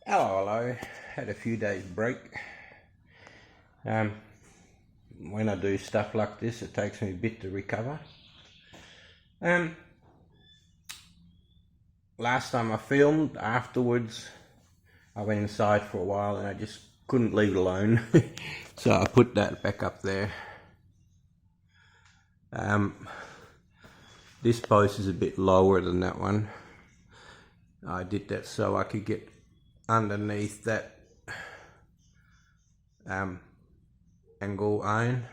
Hello, had a few days break. When I do stuff like this, it takes me a bit to recover. Last time I filmed, afterwards I went inside for a while and I just couldn't leave it alone. So I put that back up there. This post is a bit lower than that one. I did that so I could get underneath that angle iron,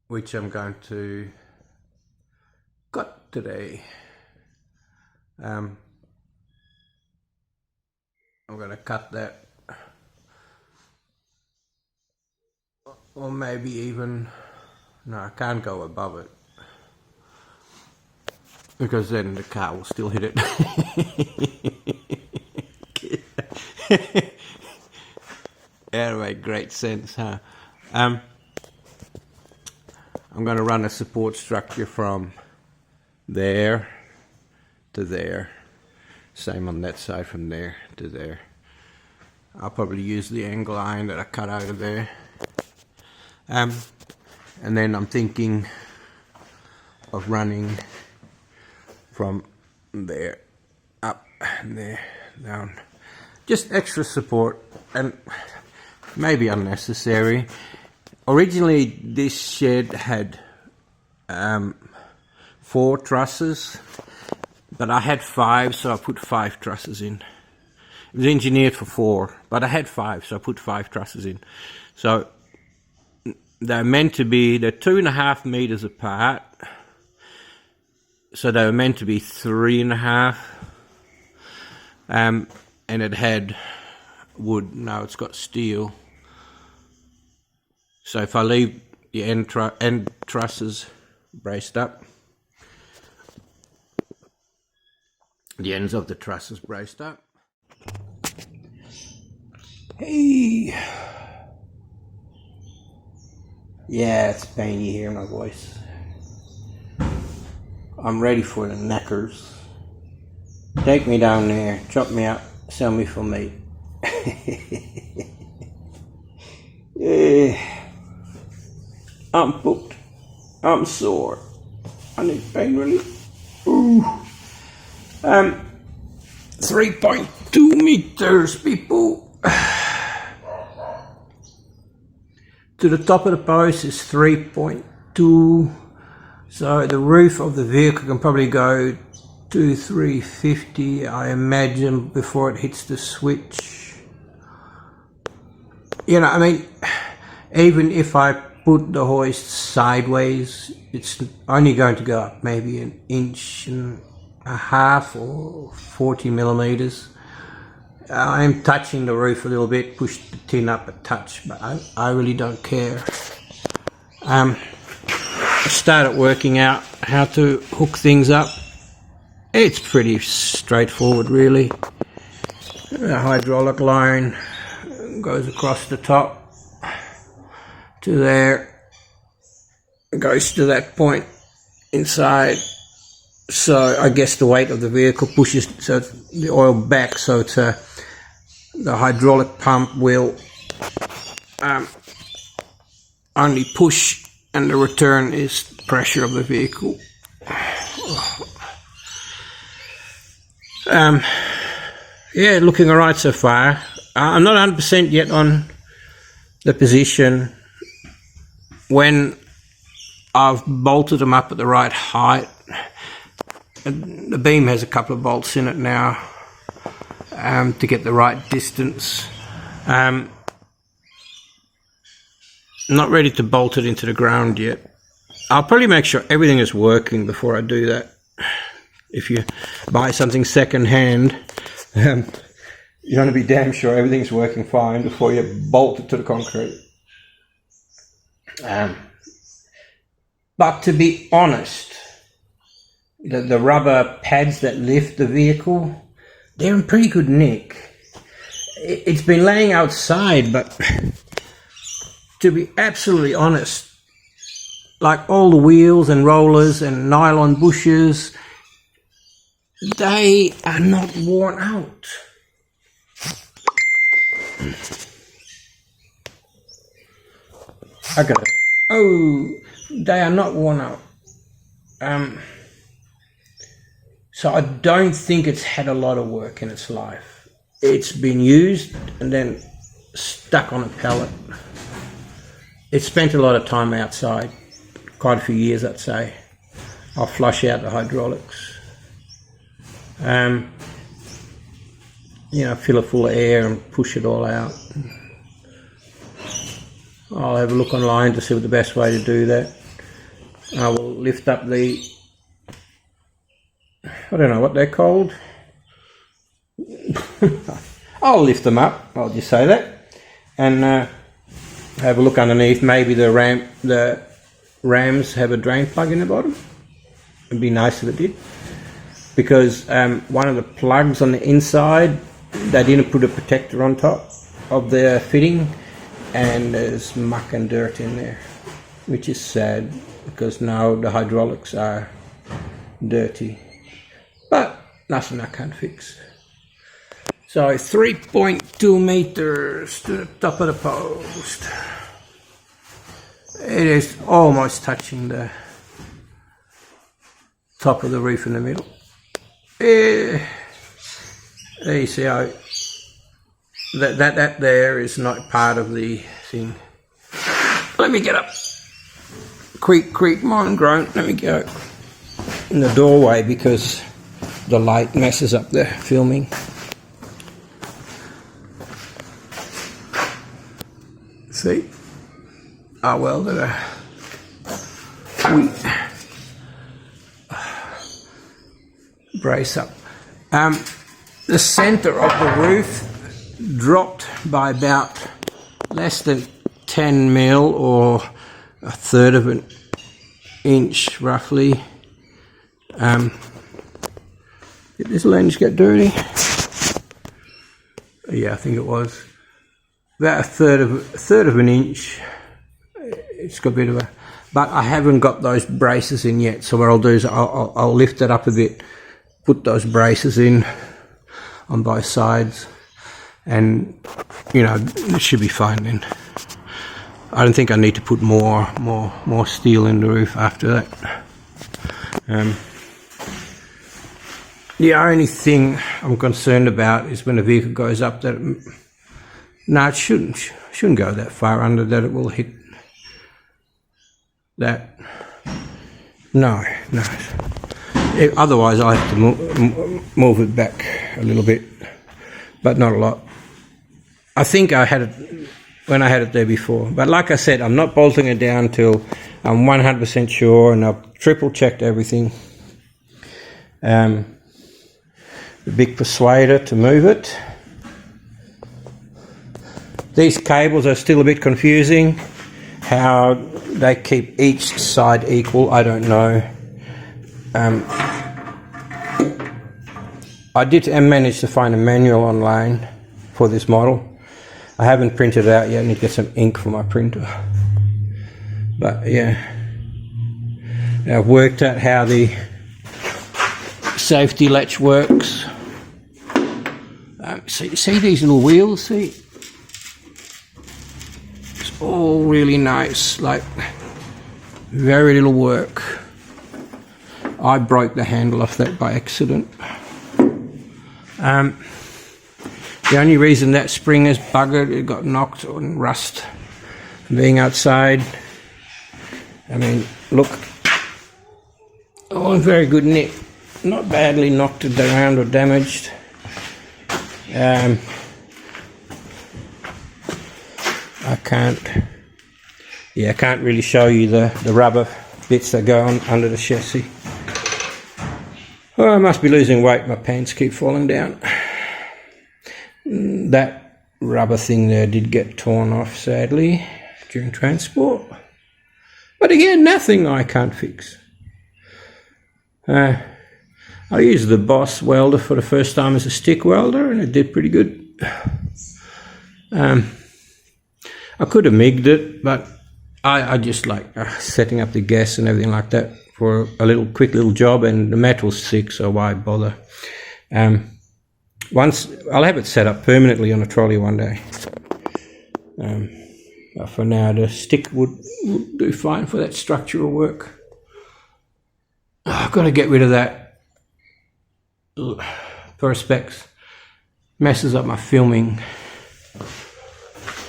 which I'm going to cut today. I'm going to cut that, or maybe even, no, I can't go above it, because then the car will still hit it. That made great sense, huh? I'm going to run a support structure from there to there. Same on that side, from there to there. I'll probably use the angle iron that I cut out of there. And then I'm thinking of running from there up and there down. Just extra support, and maybe unnecessary. Originally this shed had 4 trusses, but I had 5, so I put 5 trusses in. It was engineered for 4, but I had 5, so I put 5 trusses in. So they're meant to be, they're 2.5 meters apart, so they were meant to be 3.5. And it had wood. Now it's got steel. So if I leave the end trusses braced up, the ends of the trusses braced up. Hey! Yeah, it's pain you hear my voice. I'm ready for the knackers. Take me down there, chop me up, sell me for meat. Yeah. I'm booked. I'm sore. I need pain relief. Ooh. 3.2 meters, people. To the top of the post is 3.2. So the roof of the vehicle can probably go to 350, I imagine, before it hits the switch. You know, I mean, even if I put the hoist sideways, it's only going to go up maybe 1.5 inches or 40 millimeters. I'm touching the roof a little bit, push the tin up a touch, but I really don't care. I started working out how to hook things up. It's pretty straightforward, really. The hydraulic line goes across the top to there, goes to that point inside. So I guess the weight of the vehicle pushes the oil back, so it's the hydraulic pump will only push, and the return is pressure of the vehicle. Yeah, looking alright so far. I'm not 100% yet on the position. When I've bolted them up at the right height, the beam has a couple of bolts in it now, to get the right distance. Not ready to bolt it into the ground yet. I'll probably make sure everything is working before I do that. If you buy something second hand, you want to be damn sure everything's working fine before you bolt it to the concrete. But to be honest, the rubber pads that lift the vehicle, they're in pretty good nick. it's been laying outside, but to be absolutely honest, like all the wheels and rollers and nylon bushes, they are not worn out. Okay. Oh, they are not worn out. So I don't think it's had a lot of work in its life. It's been used and then stuck on a pallet. It spent a lot of time outside, quite a few years I'd say. I'll flush out the hydraulics. You know, fill it full of air and push it all out. I'll have a look online to see what the best way to do that. I will lift up the, I don't know what they're called. I'll lift them up, I'll just say that, and have a look underneath. Maybe the rams have a drain plug in the bottom. It'd be nice if it did, because one of the plugs on the inside, they didn't put a protector on top of the fitting, and there's muck and dirt in there, which is sad because now the hydraulics are dirty, but nothing I can't fix. So 3.2 meters to the top of the post. It is almost touching the top of the roof in the middle. There you see how that there is not part of the thing. Let me get up. Creak, mine groan. Let me go in the doorway because the light messes up the filming. See? I welded a brace up. The center of the roof dropped by about less than 10 mil or a third of an inch roughly. Did this lens get dirty? Yeah, I think it was. About a third of an inch. It's got a bit of a, but I haven't got those braces in yet. So what I'll do is I'll lift it up a bit, put those braces in on both sides, and you know it should be fine then. I don't think I need to put more steel in the roof after that. The only thing I'm concerned about is when the vehicle goes up that it shouldn't go that far under that it will hit that. No. Otherwise I have to move it back a little bit, but not a lot. I think I had it when I had it there before, but like I said, I'm not bolting it down till I'm 100% sure, and I've triple checked everything. The big persuader to move it. These cables are still a bit confusing. How they keep each side equal, I don't know. I did manage to find a manual online for this model. I haven't printed it out yet. I need to get some ink for my printer. But yeah, I've worked out how the safety latch works. See these little wheels? See? It's all really nice, like very little work. I broke the handle off that by accident. The only reason that spring is buggered, it got knocked on rust from being outside. I mean, look, all in very good nick, not badly knocked around or damaged. I can't really show you the rubber bits that go on under the chassis. Oh, I must be losing weight, my pants keep falling down. That rubber thing there did get torn off, sadly, during transport. But again, nothing I can't fix. I used the Boss welder for the first time as a stick welder, and it did pretty good. I could have migged it, but I just like setting up the gas and everything like that for a quick little job, and the metal's thick, so why bother? Once I'll have it set up permanently on a trolley one day. But for now, the stick would do fine for that structural work. I've got to get rid of that perspex. Messes up my filming.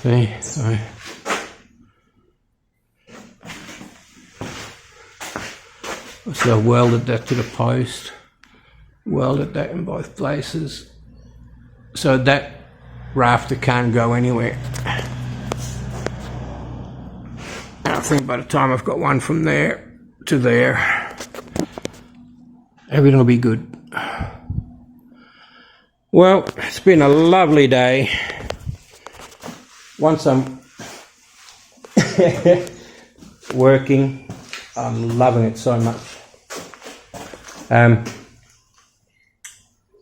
See, so I welded that to the post. Welded that in both places, so that rafter can't go anywhere. And I think by the time I've got one from there to there, everything will be good. Well, it's been a lovely day. Once I'm working, I'm loving it so much.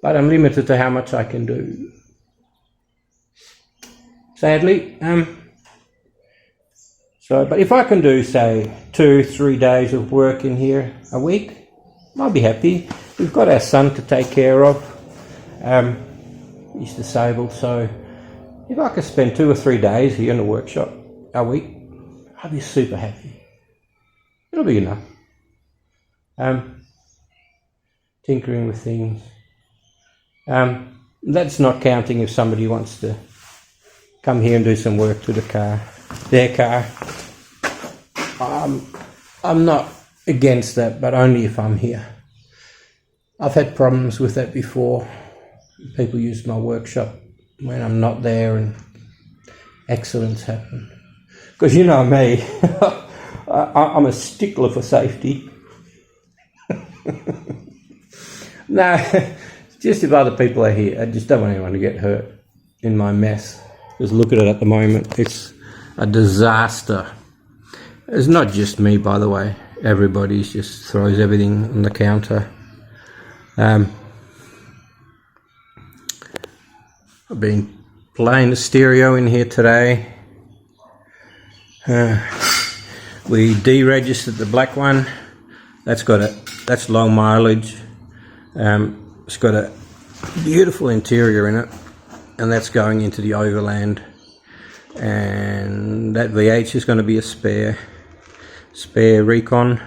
But I'm limited to how much I can do. Sadly. But if I can do, say, 2-3 days of work in here a week, I'll be happy. We've got our son to take care of. He's disabled, so if I could spend 2 or 3 days here in the workshop a week, I'll be super happy. It'll be enough. Tinkering with things. That's not counting if somebody wants to come here and do some work to the car, their car. I'm not against that, but only if I'm here. I've had problems with that before. People use my workshop when I'm not there, and accidents happen. Because you know me, I'm a stickler for safety. No, just if other people are here, I just don't want anyone to get hurt in my mess. Just look at it at the moment. It's a disaster. It's not just me, by the way. Everybody just throws everything on the counter. I've been playing the stereo in here today. We deregistered the black one. That's low mileage. It's got a beautiful interior in it, and that's going into the overland. And that VH is going to be a spare Recon.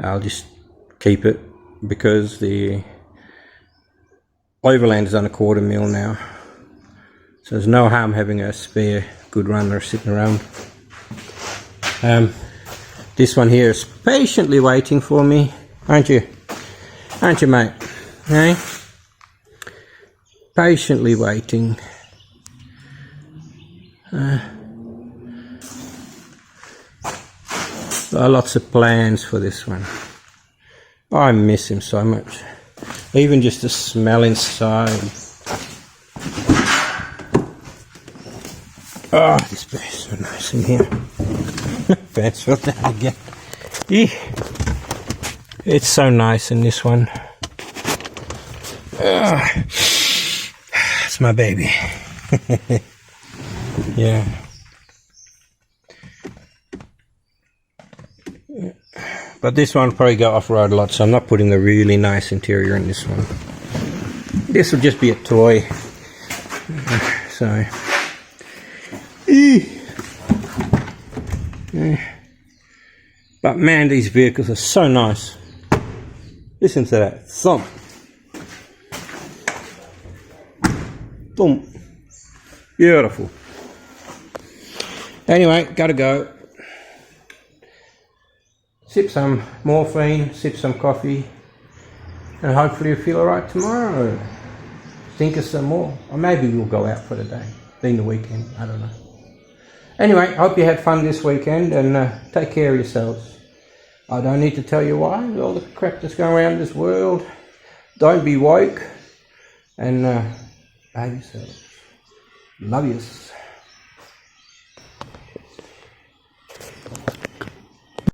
I'll just keep it because the overland is on 1/4 mil now, so there's no harm having a spare good runner sitting around. This one here is patiently waiting for me, aren't you, mate? Hey? Patiently waiting. Lots of plans for this one. I miss him so much. Even just the smell inside. Oh, this bear's so nice in here. Fans felt that again. Yeah. It's so nice in this one. It's my baby. Yeah. But this one will probably go off-road a lot, so I'm not putting the really nice interior in this one. This will just be a toy. So. But man, these vehicles are so nice. Listen to that thump. Thump. Beautiful. Anyway, gotta go. Sip some morphine, sip some coffee, and hopefully you'll feel alright tomorrow. Think of some more. Or maybe we'll go out for the day. Then the weekend, I don't know. Anyway, hope you had fun this weekend, and take care of yourselves. I don't need to tell you why, with all the crap that's going around this world. Don't be woke, and behave yourselves. Love yous.